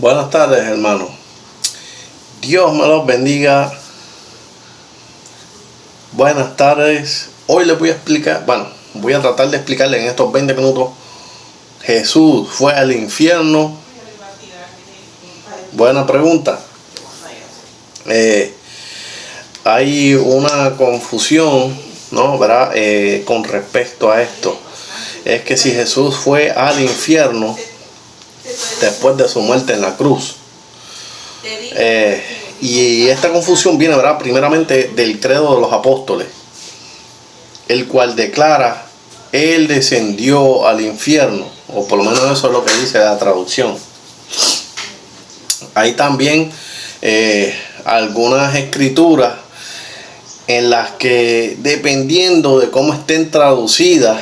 Buenas tardes, hermano. Dios me los bendiga. Buenas tardes. Hoy les voy a explicar, voy a tratar de explicarle en estos 20 minutos. Jesús fue al infierno. Buena pregunta. Hay una confusión, ¿no? ¿Verdad? Con respecto a esto. Es que si Jesús fue al infierno después de su muerte en la cruz. Y esta confusión viene, ¿verdad?, primeramente del credo de los apóstoles, el cual declara: Él descendió al infierno, o por lo menos eso es lo que dice la traducción. Hay también algunas escrituras en las que, dependiendo de cómo estén traducidas,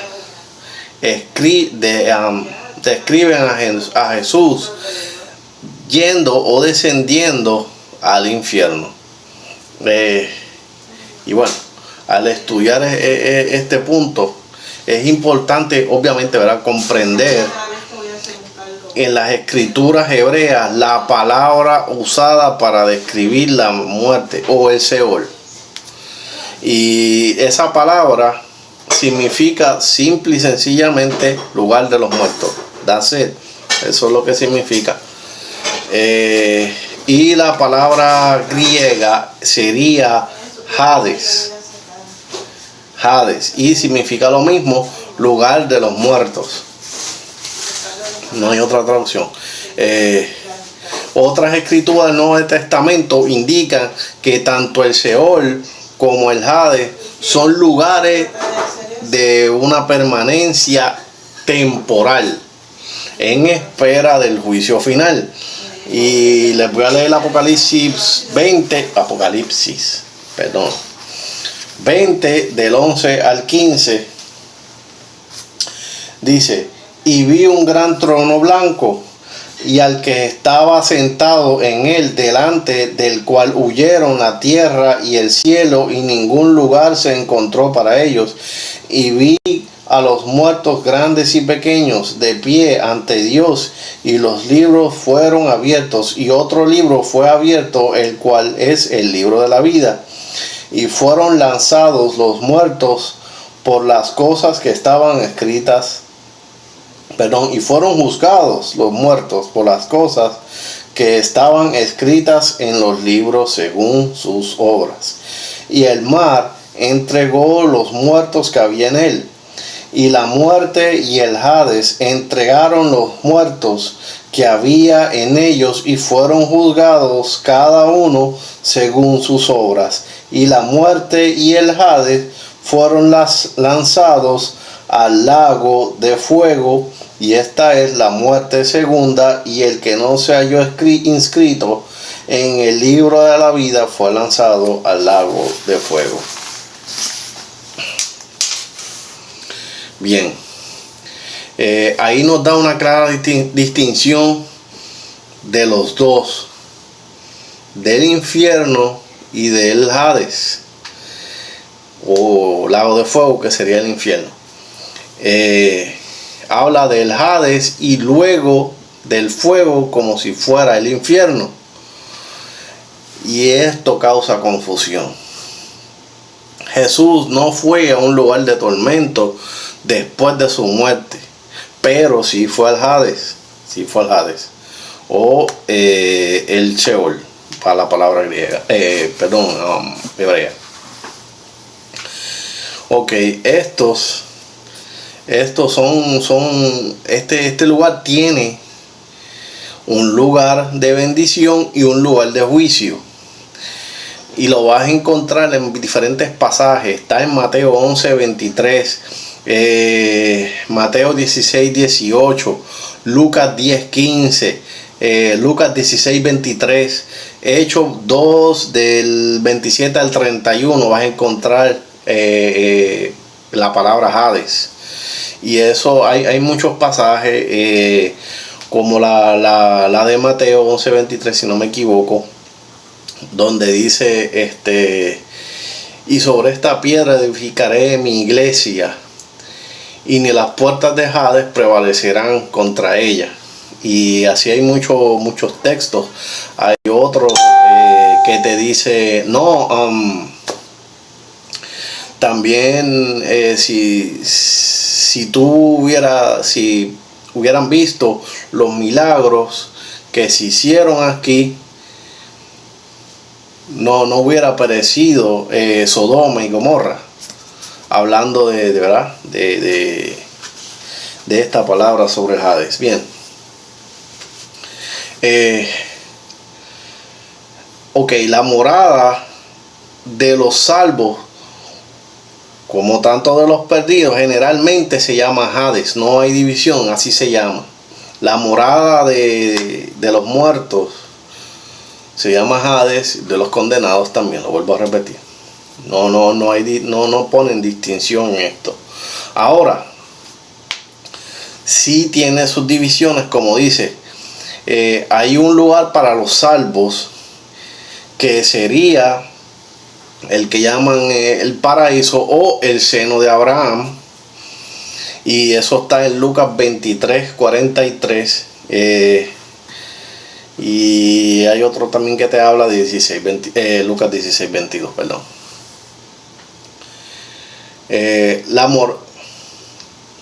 describen a Jesús yendo o descendiendo al infierno. Y bueno, al estudiar este punto, es importante, obviamente, ¿verdad?, comprender en las escrituras hebreas la palabra usada para describir la muerte o el Seol. Y esa palabra significa simple y sencillamente lugar de los muertos. That's it. Eso es lo que significa. Y la palabra griega sería Hades. Hades. Y significa lo mismo, lugar de los muertos. No hay otra traducción. Otras escrituras del Nuevo Testamento indican que tanto el Seol como el Hades son lugares de una permanencia temporal en espera del juicio final. Y les voy a leer Apocalipsis 20 del 11 al 15. Dice: y vi un gran trono blanco, y al que estaba sentado en él, delante del cual huyeron la tierra y el cielo, y ningún lugar se encontró para ellos. Y vi a los muertos grandes y pequeños de pie ante Dios, y los libros fueron abiertos, y otro libro fue abierto, el cual es el libro de la vida. Y fueron lanzados los muertos por las cosas que estaban escritas. Y fueron juzgados los muertos por las cosas que estaban escritas en los libros según sus obras. Y el mar entregó los muertos que había en él. Y la muerte y el Hades entregaron los muertos que había en ellos, y fueron juzgados cada uno según sus obras. Y la muerte y el Hades fueron lanzados al lago de fuego, y esta es la muerte segunda, y el que no se halló inscrito en el libro de la vida fue lanzado al lago de fuego. Bien, ahí nos da una clara distinción de los dos, del infierno y del Hades, o lago de fuego, que sería el infierno. Habla del Hades y luego del fuego como si fuera el infierno, y esto causa confusión. Jesús no fue a un lugar de tormento después de su muerte, pero sí fue al Hades, o el Sheol, para la palabra griega, hebrea. Ok, este lugar tiene un lugar de bendición y un lugar de juicio, y lo vas a encontrar en diferentes pasajes. Está en Mateo 11:23, Mateo 16:18, Lucas 10:15, Lucas 16:23, Hechos 2 del 27 al 31. Vas a encontrar la palabra Hades. Y eso hay muchos pasajes, como la de Mateo 11:23, si no me equivoco, donde dice y sobre esta piedra edificaré mi iglesia, y ni las puertas de Hades prevalecerán contra ella. Y así hay muchos textos. Hay otro que te dice, no, también si hubieran visto los milagros que se hicieron aquí, no hubiera perecido Sodoma y Gomorra. Hablando de verdad, de esta palabra sobre el Hades. Bien. Ok, la morada de los salvos, como tanto de los perdidos, generalmente se llama Hades. No hay división, así se llama. La morada de los muertos se llama Hades, de los condenados también, lo vuelvo a repetir. No ponen distinción en esto. Ahora, sí tiene sus divisiones, como dice. Hay un lugar para los salvos que sería el que llaman el paraíso o el seno de Abraham, y eso está en Lucas 23:43. Y hay otro también que te habla de Lucas 16:22, perdón.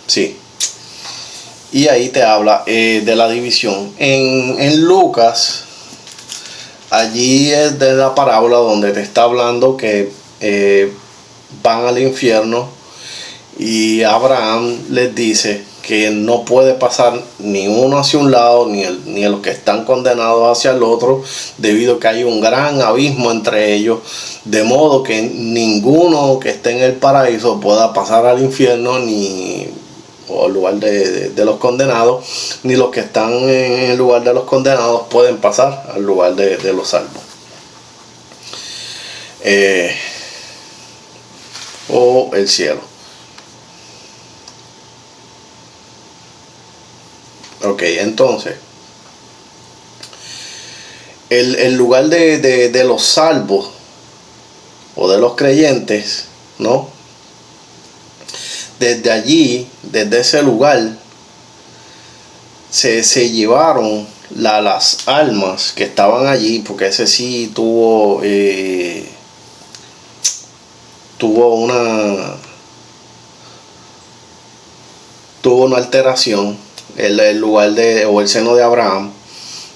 Sí. Y ahí te habla de la división. En Lucas, allí es de la parábola donde te está hablando que van al infierno, y Abraham les dice que no puede pasar ni uno hacia un lado ni los que están condenados hacia el otro, debido a que hay un gran abismo entre ellos, de modo que ninguno que esté en el paraíso pueda pasar al infierno o al lugar de los condenados, ni los que están en el lugar de los condenados pueden pasar al lugar de los salvos. O el cielo. Ok, entonces el lugar de los salvos o de los creyentes, ¿no? Desde allí, desde ese lugar, se llevaron las almas que estaban allí, porque ese sí tuvo una alteración. El lugar o el seno de Abraham,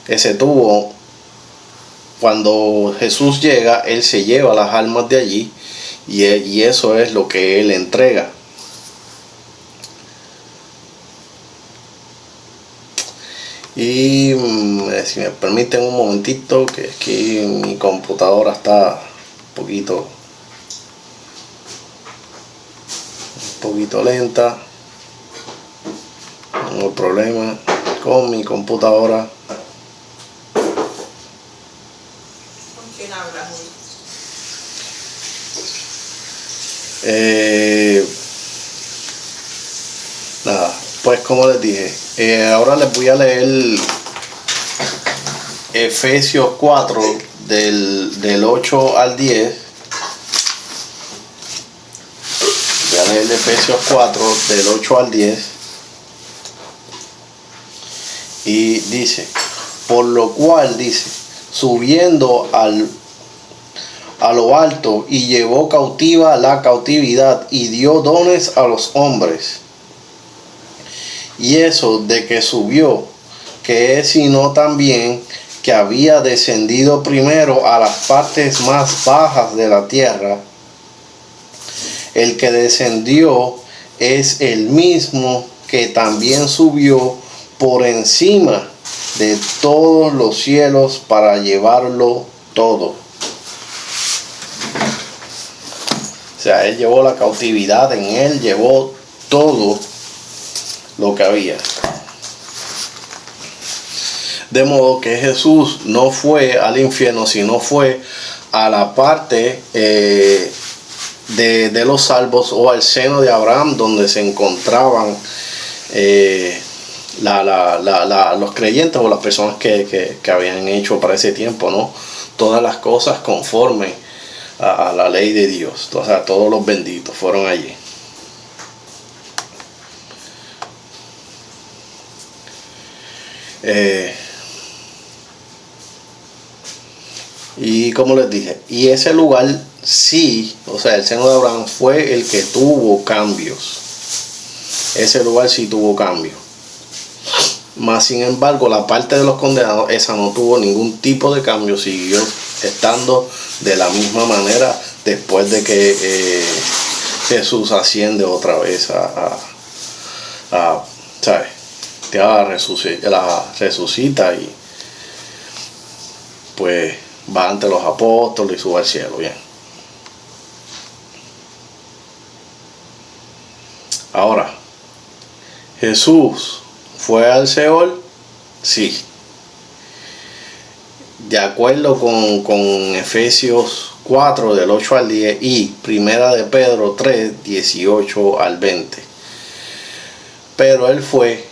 ese tuvo, cuando Jesús llega, él se lleva las almas de allí, y eso es lo que él entrega. Y si me permiten un momentito, que aquí mi computadora está un poquito lenta. No hay problema con mi computadora. ¿Con quién hablas hoy? Nada, pues como les dije, ahora les voy a leer Efesios 4 del 8 al 10. Voy a leer Efesios 4 del 8 al 10. Y dice, por lo cual dice, subiendo a lo alto, y llevó cautiva la cautividad, y dio dones a los hombres. Y eso de que subió, que es sino también que había descendido primero a las partes más bajas de la tierra. El que descendió es el mismo que también subió por encima de todos los cielos para llevarlo todo. O sea, él llevó la cautividad, en él llevó todo lo que había. De modo que Jesús no fue al infierno, sino fue a la parte de los salvos, o al seno de Abraham, donde se encontraban los creyentes, o las personas que habían hecho para ese tiempo, ¿no?, todas las cosas conforme a la ley de Dios. O sea, todos los benditos fueron allí. Y como les dije, y ese lugar sí, o sea, el seno de Abraham fue el que tuvo cambios. Ese lugar sí tuvo cambios. Más sin embargo, la parte de los condenados, esa no tuvo ningún tipo de cambio, siguió estando de la misma manera después de que Jesús asciende otra vez ¿sabes? La resucita y pues va ante los apóstoles y sube al cielo. Bien. Ahora, Jesús fue al Seol, sí. De acuerdo con Efesios 4 del 8 al 10 y Primera de Pedro 3, 18 al 20. Pero él fue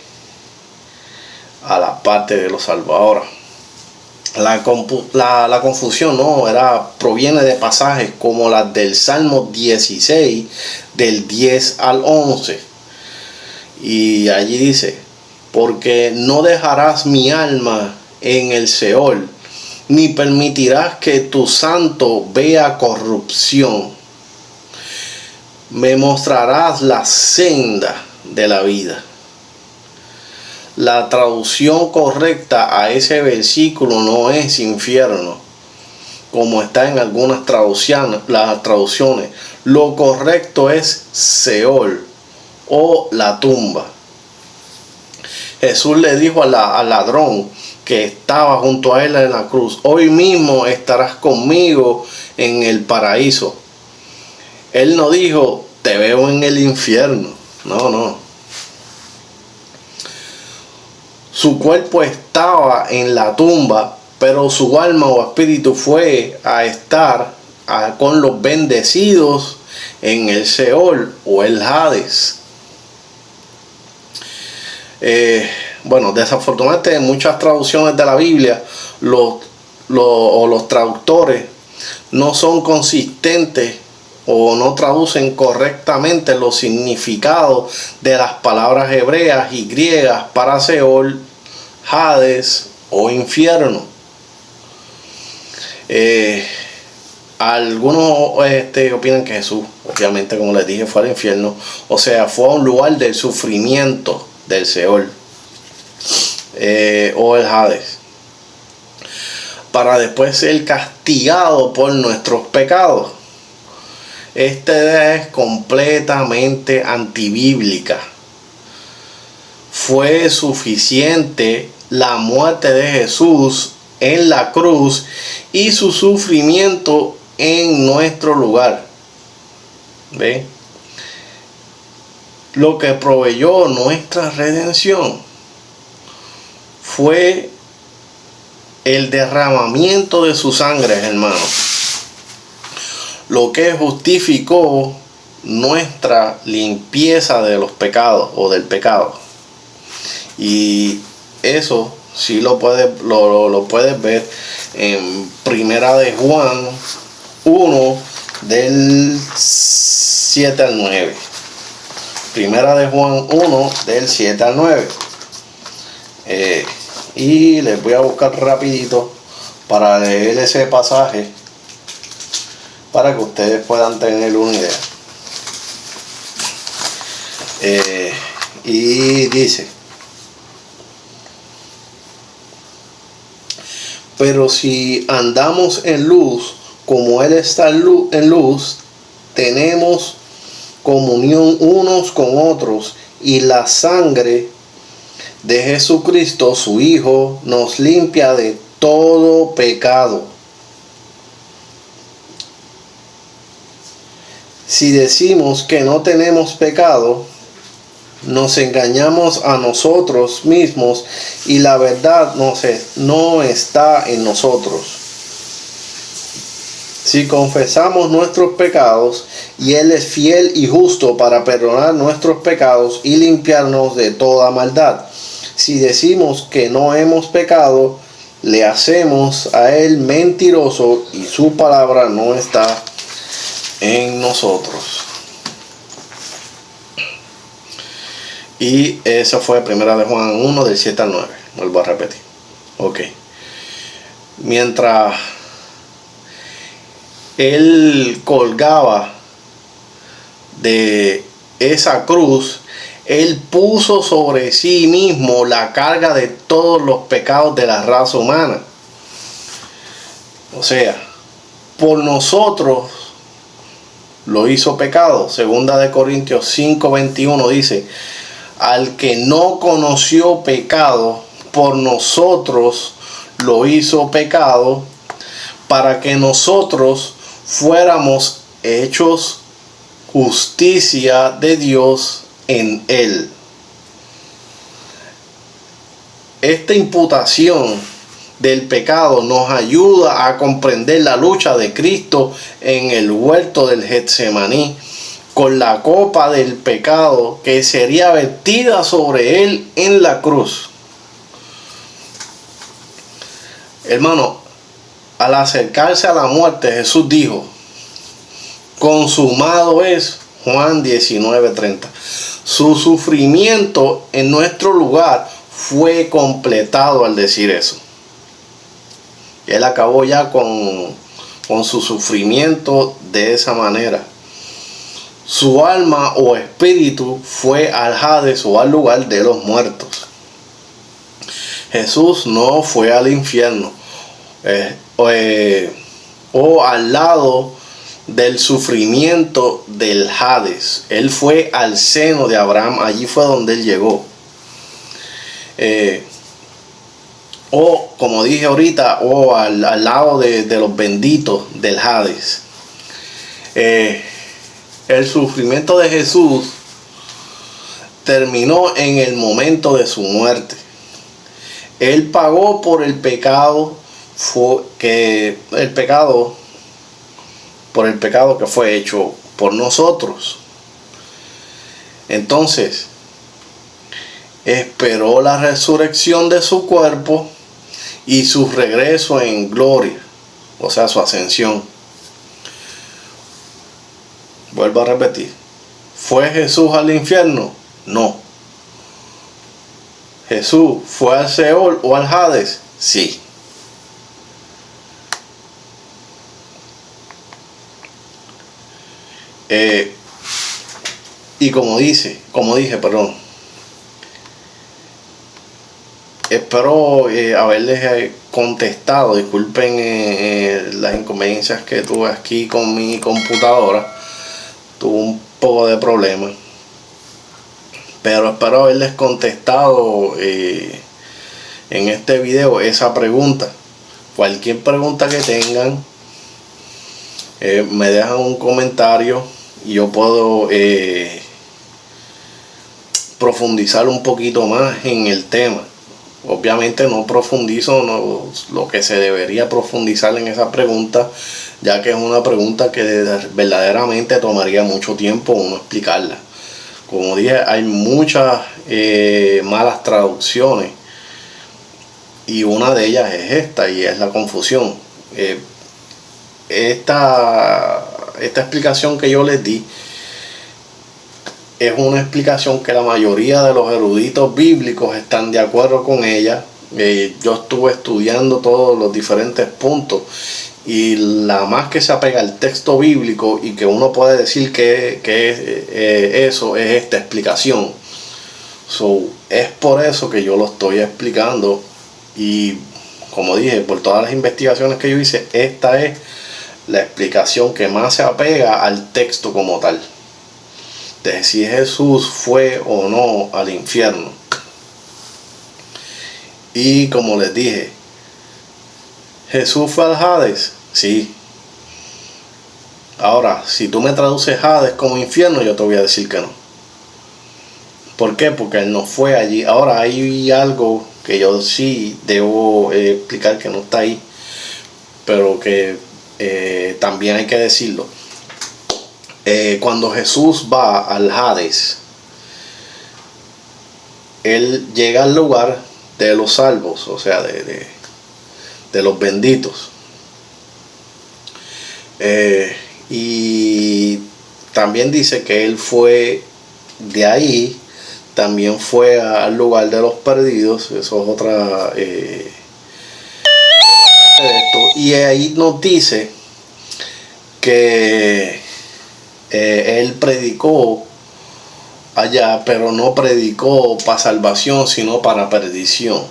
a la parte de los salvos. Ahora, la confusión proviene de pasajes como las del Salmo 16, del 10 al 11. Y allí dice: porque no dejarás mi alma en el Seol, ni permitirás que tu santo vea corrupción. Me mostrarás la senda de la vida. La traducción correcta a ese versículo no es infierno, como está en algunas traducciones. Lo correcto es Seol o la tumba. Jesús le dijo al ladrón que estaba junto a él en la cruz: hoy mismo estarás conmigo en el paraíso. Él no dijo: te veo en el infierno. No. Su cuerpo estaba en la tumba, pero su alma o espíritu fue a estar con los bendecidos en el Seol o el Hades. Bueno, desafortunadamente en muchas traducciones de la Biblia los traductores no son consistentes o no traducen correctamente los significados de las palabras hebreas y griegas para Seol, Hades o infierno. Algunos opinan que Jesús, obviamente, como les dije, fue al infierno, o sea, fue a un lugar del sufrimiento del Seol o el Hades, para después ser castigado por nuestros pecados. Esta idea es completamente antibíblica. Fue suficiente la muerte de Jesús en la cruz y su sufrimiento en nuestro lugar. ¿Ve? Lo que proveyó nuestra redención fue el derramamiento de su sangre, hermanos. Lo que justificó nuestra limpieza de los pecados o del pecado. Y eso sí lo puedes ver en Primera de Juan 1 del 7 al 9. Primera de Juan 1 del 7 al 9. Y les voy a buscar rapidito para leer ese pasaje para que ustedes puedan tener una idea. Y dice: pero si andamos en luz, como Él está en luz, tenemos comunión unos con otros, y la sangre de Jesucristo, su Hijo, nos limpia de todo pecado. Si decimos que no tenemos pecado, nos engañamos a nosotros mismos y la verdad no está en nosotros. Si confesamos nuestros pecados, y Él es fiel y justo para perdonar nuestros pecados y limpiarnos de toda maldad. Si decimos que no hemos pecado, le hacemos a Él mentiroso y su palabra no está en nosotros. Y eso fue Primera de Juan 1 del 7 al 9. Vuelvo a repetir. Ok. Mientras él colgaba de esa cruz, él puso sobre sí mismo la carga de todos los pecados de la raza humana. O sea, por nosotros lo hizo pecado. Segunda de Corintios 5:21 dice: al que no conoció pecado, por nosotros lo hizo pecado, para que nosotros fuéramos hechos justicia de Dios en él. Esta imputación del pecado nos ayuda a comprender la lucha de Cristo en el huerto del Getsemaní, con la copa del pecado que sería vertida sobre él en la cruz. Hermano, al acercarse a la muerte, Jesús dijo: consumado es. Juan 19:30. Su sufrimiento en nuestro lugar fue completado al decir eso. Él acabó ya con su sufrimiento de esa manera. Su alma o espíritu fue al Hades o al lugar de los muertos. Jesús no fue al infierno o al lado del sufrimiento del Hades. Él fue al seno de Abraham. Allí fue donde él llegó. O como dije ahorita, o al lado de los benditos del Hades. El sufrimiento de Jesús terminó en el momento de su muerte. Él pagó por el pecado que fue hecho por nosotros. Entonces, esperó la resurrección de su cuerpo y su regreso en gloria, o sea, su ascensión. Vuelvo a repetir, ¿fue Jesús al infierno? No. ¿Jesús fue al Seol o al Hades? Sí. Y como dije, espero haberles contestado. Disculpen las inconveniencias que tuve aquí con mi computadora. Tuve un poco de problemas, pero espero haberles contestado en este video esa pregunta. Cualquier pregunta que tengan, me dejan un comentario y yo puedo profundizar un poquito más en el tema. Obviamente no profundizo lo que se debería profundizar en esa pregunta, ya que es una pregunta que verdaderamente tomaría mucho tiempo uno explicarla. Como dije, hay muchas malas traducciones y una de ellas es esta, y es la confusión. Esta explicación que yo les di es una explicación que la mayoría de los eruditos bíblicos están de acuerdo con ella. Yo estuve estudiando todos los diferentes puntos, y la más que se apega al texto bíblico y que uno puede decir que eso es esta explicación. Es por eso que yo lo estoy explicando, y como dije, por todas las investigaciones que yo hice, esta es la explicación que más se apega al texto como tal, de si Jesús fue o no al infierno. Y como les dije, ¿Jesús fue al Hades? Sí. Ahora, si tú me traduces Hades como infierno, yo te voy a decir que no. ¿Por qué? Porque él no fue allí. Ahora, hay algo que yo sí debo explicar que no está ahí, pero que también hay que decirlo. Cuando Jesús va al Hades, él llega al lugar de los salvos, o sea, de los benditos. Y también dice que él fue de ahí también fue al lugar de los perdidos. Eso es otra de esto. Y ahí nos dice que él predicó allá, pero no predicó para salvación, sino para perdición.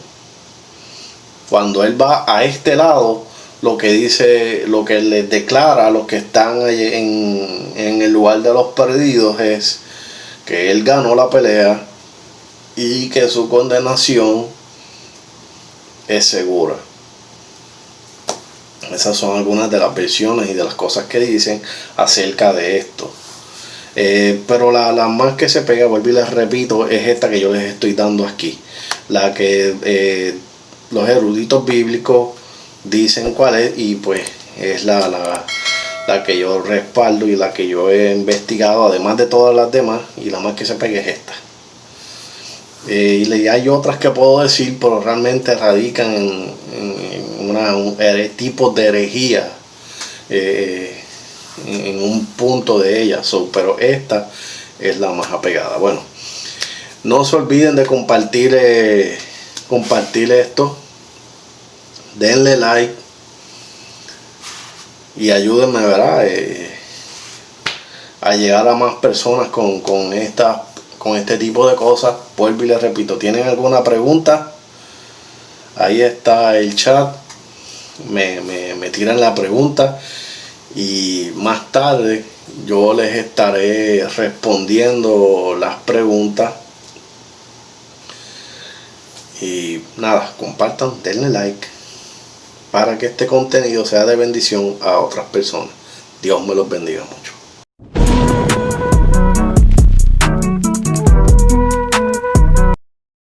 Cuando él va a este lado, lo que dice, lo que les declara a los que están en el lugar de los perdidos es que él ganó la pelea y que su condenación es segura. Esas son algunas de las versiones y de las cosas que dicen acerca de esto. Pero la más que se pega, vuelvo y les repito, es esta que yo les estoy dando aquí. La que los eruditos bíblicos dicen cuál es, y pues es la que yo respaldo y la que yo he investigado, además de todas las demás, y la más que se pega es esta. Y hay otras que puedo decir, pero realmente radican en tipos de herejía, en un punto de ellas, pero esta es la más apegada. Bueno, no se olviden de compartir esto, denle like y ayúdenme, ¿verdad? A llegar a más personas con este tipo de cosas. Vuelvo y les repito, ¿tienen alguna pregunta? Ahí está el chat, me tiran la pregunta y más tarde yo les estaré respondiendo las preguntas. Y nada, compartan, denle like para que este contenido sea de bendición a otras personas. Dios me los bendiga mucho.